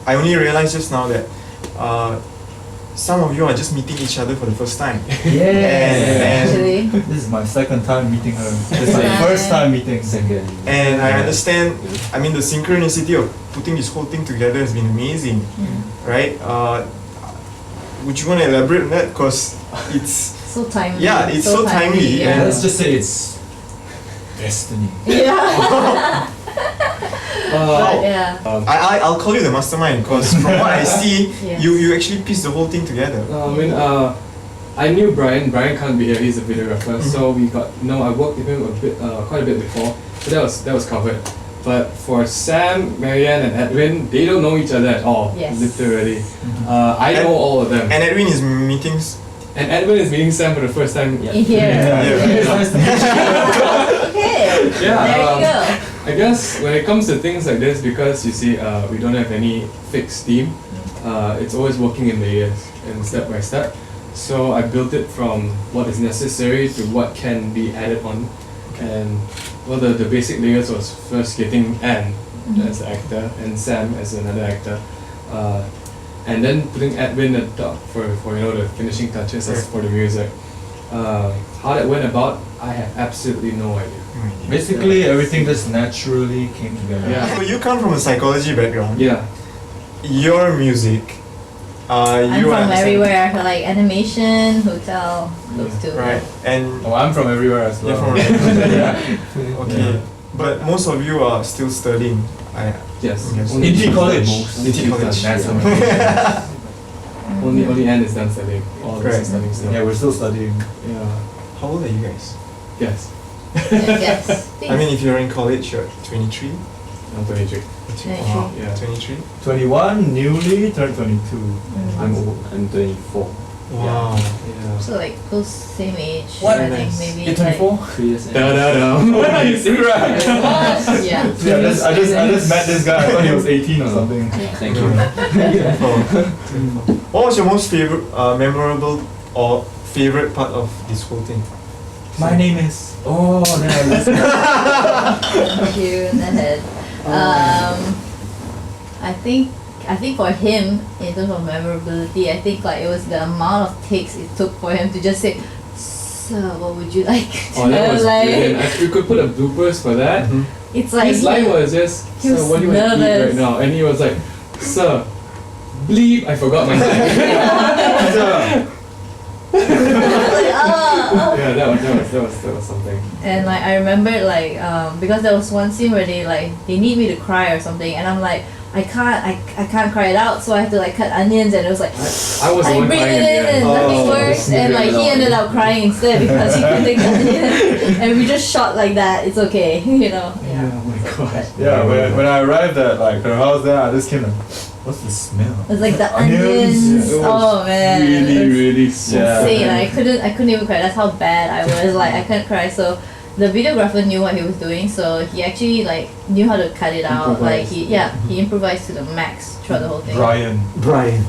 I only realized just now that some of you are just meeting each other for the first time. Actually. This is my second time meeting her. This is my first time meeting second. And I understand, I mean, the synchronicity of putting this whole thing together has been amazing, right? Would you want to elaborate on that? Because it's so timely. Yeah, it's so timely. Yeah. And let's just say it's destiny. Yeah. But yeah. I'll call you the mastermind because from what I see, Yes. you actually pieced the whole thing together. I knew Brian. Brian can't be here. He's a videographer. So we got I worked with him quite a bit before. So that was covered. But for Sam, Marianne, and Edwin, they don't know each other at all. Yes. Literally. I know all of them. And Edwin is meetings. And Edwin is meeting Sam for the first time. Here. It's nice to meet you. Okay. Yeah, There you go. I guess when it comes to things like this, because you see, we don't have any fixed team, it's always working in layers and step by step. So I built it from what is necessary to what can be added on. And well, the basic layers was first getting Anne as an actor and Sam as another actor. And then putting Edwin at the top for the finishing touches as for the music. How that went about, I have absolutely no idea. Basically, everything just naturally came together. Yeah. So you come from a psychology background. Yeah. Your music. I'm you from are everywhere, like animation, hotel, those two. right, and Oh, I'm from everywhere as well. you're from everywhere. Okay, but most of you are still studying. Yes. Yes. Only Indie college. Indie college. Yeah. Only Anne is done studying. All of us are studying still. Yeah, we're still studying. Yeah. How old are you guys? Yes. Yes. I mean, if you're in college, you're 23. I'm 23. Wow. Yeah. 23. 21, newly turned 22. I'm old. I'm 24. Wow. Yeah. So like close same age. What? I think Nice. maybe You're 24? 3 years. Da da da. What are you saying? Like, yeah. Yeah, I just met this guy. I thought he was 18 or something. Thank you. What was your most favorite, memorable or favorite part of this whole thing? My name is. Oh, no, Thank you in the head. I think for him, in terms of memorability, I think like it was the amount of takes it took for him to just say, "Sir, what would you like?" Oh, that was like, brilliant. We could put a bloopers for that. it's like His line was just, he "Sir, was what do you want to eat nervous. right now?" And he was like, "Sir, bleep." I forgot my name. Yeah, that was something. And like I remember like because there was one scene where they need me to cry or something, and I'm like I can't cry it out, so I had to like cut onions, and it was like I was the I one breathe crying it in at the and end. nothing works, and like he ended up crying instead because he couldn't take the onions, and we just shot like that. It's okay, you know. Yeah, oh my gosh. Yeah, when I arrived at like her house there, I just came like, what's the smell? It was like the Onions. onions. It was Oh man, really, it was really insane. Yeah. I couldn't even cry. That's how bad I was. Like I couldn't cry. So the videographer knew what he was doing. So he actually like knew how to cut it out. Like he improvised to the max throughout the whole thing. Brian. Brian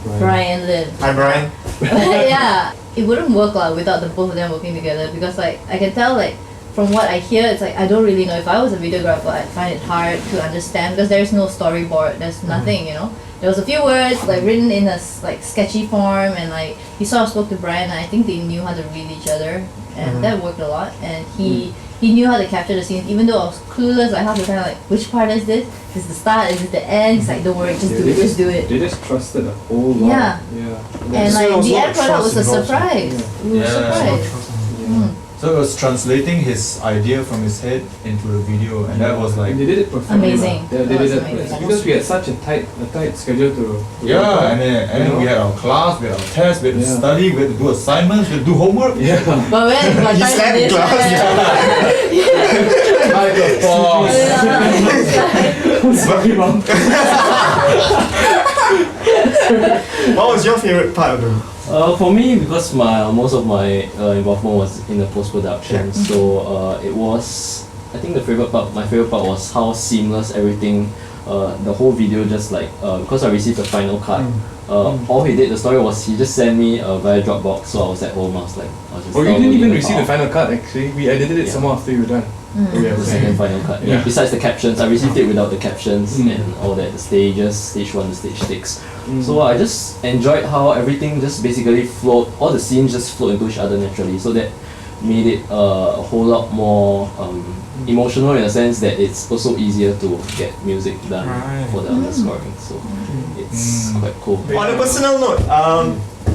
Lin. Hi, Brian. Yeah, it wouldn't work without the both of them working together, because like I can tell like from what I hear, it's like I don't really know. If I was a videographer, I'd find it hard to understand because there's no storyboard. There's nothing, you know. There was a few words like written in a like sketchy form, and like he sort of spoke to Brian, and I think they knew how to read each other, and that worked a lot. And he knew how to capture the scenes, even though I was clueless. Like half the time, like which part is this? Is the start? Is it the end? He's like, don't worry, just do it, just do it. They just trusted a whole lot. Yeah. Yeah. And So like there was the a lot end of product was a trust involved. surprise. We were surprised. So it was translating his idea from his head into a video, and that was like. And they did it perfectly. Amazing. They That did was it amazing. perfectly. Because we had such a tight schedule to Yeah, and then we had our class, we had our tests, we had to study, we had to do assignments, we had to do homework. Yeah. But when it got He time slept for in this, Microphone. Sorry, mom. What was your favorite part of the For me, because most of my involvement was in the post-production, so it was, I think my favorite part was how seamless everything, the whole video just like, because I received the final cut, all he did, the story was he just sent me via Dropbox, so I was at home, I was just Oh, you didn't downloading even the receive the file. final cut actually. We edited it some more after you were done. we have The to second say. final cut. Yeah. Besides the captions, I received it without the captions and all that. The stages, stage 1 to stage 6. So I just enjoyed how everything just basically flowed. All the scenes just flowed into each other naturally. So that made it a whole lot more emotional in a sense that it's also easier to get music done Right. for the underscoring. So it's quite cool. On a personal note,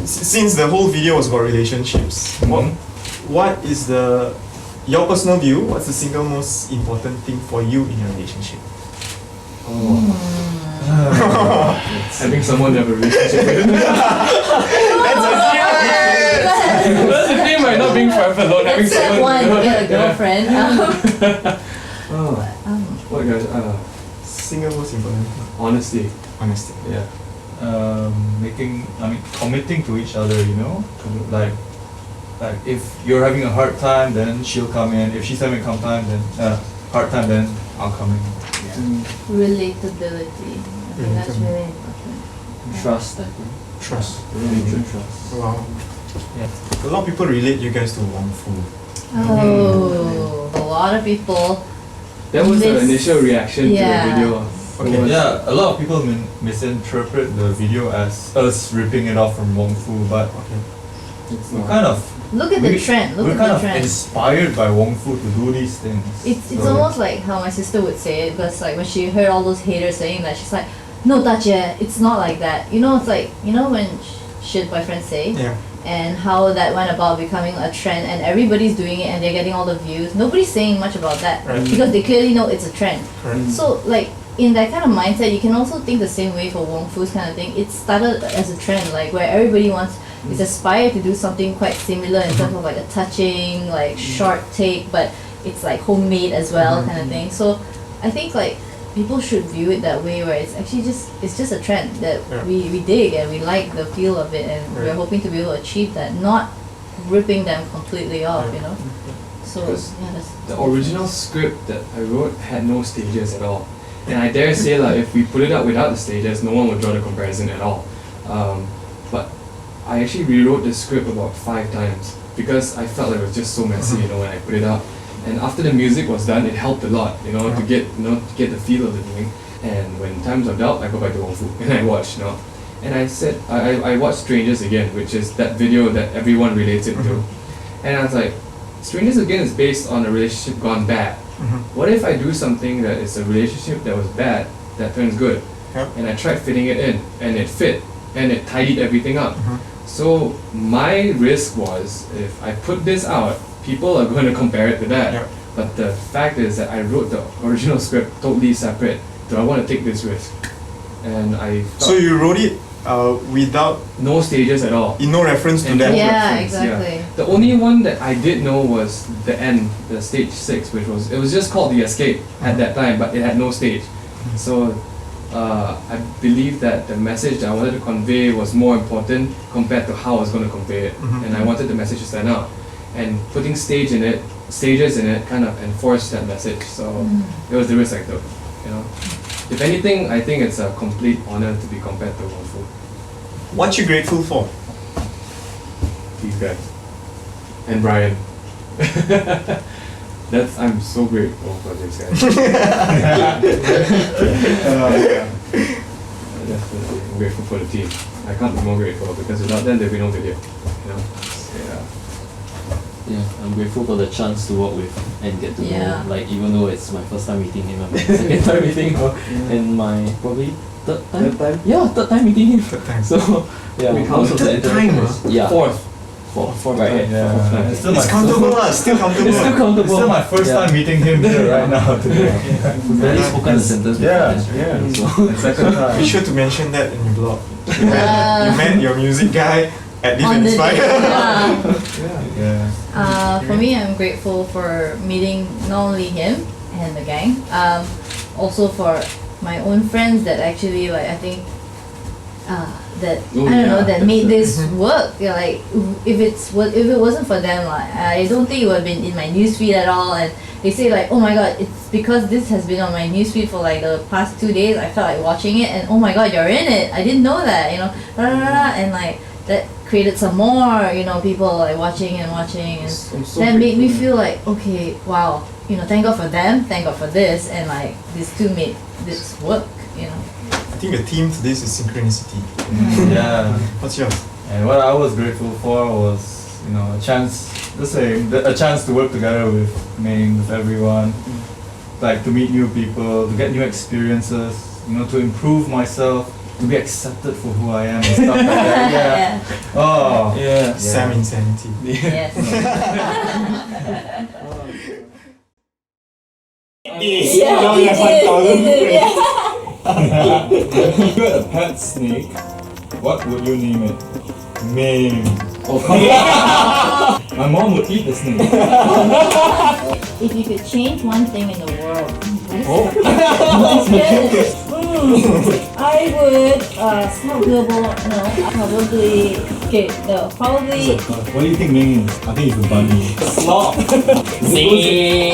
since the whole video was about relationships, what is your personal view? What's the single most important thing for you in your relationship? Having someone to have a relationship with. That's a That's the thing by not being forever alone, having That's step someone. one, get a girlfriend. What guys? single most important thing. Honesty. Honesty. Yeah. Committing to each other, you know? Like if you're having a hard time, then she'll come in. If she's having a hard time, then I'll come in. Relatability. I think that's really important. Trust, I think. Trust. Mutual trust. Wow. Yeah. A lot of people relate you guys to Wong Fu. Oh, a lot of people. That was the This- initial reaction yeah. to the video. Okay. Yeah, a lot of people misinterpret the video as us ripping it off from Wong Fu, but Okay. It's we're not. kind of Look at the trend. Look we're at kind the of trend. inspired by Wong Fu to do these things. It's So- almost like how my sister would say it, because like when she heard all those haters saying that, she's like, no, Tache, it's not like that. You know, it's like, you know when shit boyfriends say, Yeah. and how that went about becoming a trend, and everybody's doing it and they're getting all the views. Nobody's saying much about that Right. because they clearly know it's a trend. Correct. So like in that kind of mindset, you can also think the same way for Wong Fu's kind of thing. It started as a trend, like where everybody is aspired to do something quite similar in terms of like a touching, like short take, but it's like homemade as well, kind of thing. So I think like people should view it that way, where it's actually just a trend that Yeah. we dig and we like the feel of it, and we're Right. hoping to be able to achieve that, not ripping them completely off, Yeah. you know. So Because yeah, that's The original script that I wrote had no stages at all. And I dare say like if we put it up without the stages, no one would draw the comparison at all. But I actually rewrote the script about 5 times because I felt like it was just so messy, you know, when I put it up. And after the music was done, it helped a lot, you know, to get the feel of the thing. And when times of doubt, I go back to Wong Fu and I watch, you know. And I said, I watched Strangers Again, which is that video that everyone relates it to. And I was like, Strangers Again is based on a relationship gone bad. What if I do something that is a relationship that was bad that turns good? Yep. And I tried fitting it in, and it fit, and it tidied everything up. So my risk was, if I put this out, people are going to compare it to that. Yep. But the fact is that I wrote the original script totally separate. Do I want to take this risk? And I So felt you wrote it without no stages at all. no reference to And that. no Yeah, reference, exactly. The only one that I did know was the end, the stage 6, which was, it was just called The Escape at that time, but it had no stage. So I believe that the message that I wanted to convey was more important compared to how I was going to convey it. And I wanted the message to stand out. And putting stages in it kind of enforced that message. So it was the risk I took, you know. If anything, I think it's a complete honor to be compared to Wong Fu. What you grateful for? These guys. And Brian. I'm so grateful for these guys. Definitely. I'm grateful for the team. I can't be more grateful because without them there'd be no video. You know? Yeah. Yeah, I'm grateful for the chance to work with and get to Yeah. know, like even though it's my first time meeting him, and my second time meeting him, and my probably third time? Yeah, third time meeting him. Third time. So yeah, Wait, most of the third time, interactions. Yeah, Fourth. fourth right. Yeah, Fourth time. it's still It's countable lah, still countable. It's still It's countable. still my first time meeting him here right now today. We've barely spoken a sentence before Yeah, this, right? yeah. So The second time. Be sure to mention that in your blog. You met your music guy at Live on the Inspire. day, yeah. Yeah. For me, I'm grateful for meeting not only him and the gang, also for my own friends that actually like I think that Oh, I don't know yeah, that that's made it. this work. Yeah, like if it wasn't for them, like I don't think it would have been in my newsfeed at all. And they say like, oh my god, it's because this has been on my newsfeed for like the past 2 days. I felt like watching it, and oh my god, you're in it. I didn't know that, you know, and like that created some more, you know, people like watching, and I'm so that made me grateful. feel like, okay, wow, thank God for them, thank God for this, and like these two made this work. I think the theme to this is synchronicity. Yeah. What's yours? And what I was grateful for was, a chance, a chance to work together with Ming, with everyone, like to meet new people, to get new experiences, to improve myself, to be accepted for who I am and stuff like that. Yeah. Oh. Yeah. Sam insanity. Yes. If you had a pet snake, what would you name it? Ming. My mom would eat the snake. If you could change one thing in the world, I would stop global. No, probably. What do you think Ming is? I think it's a bunny. Sloth. See.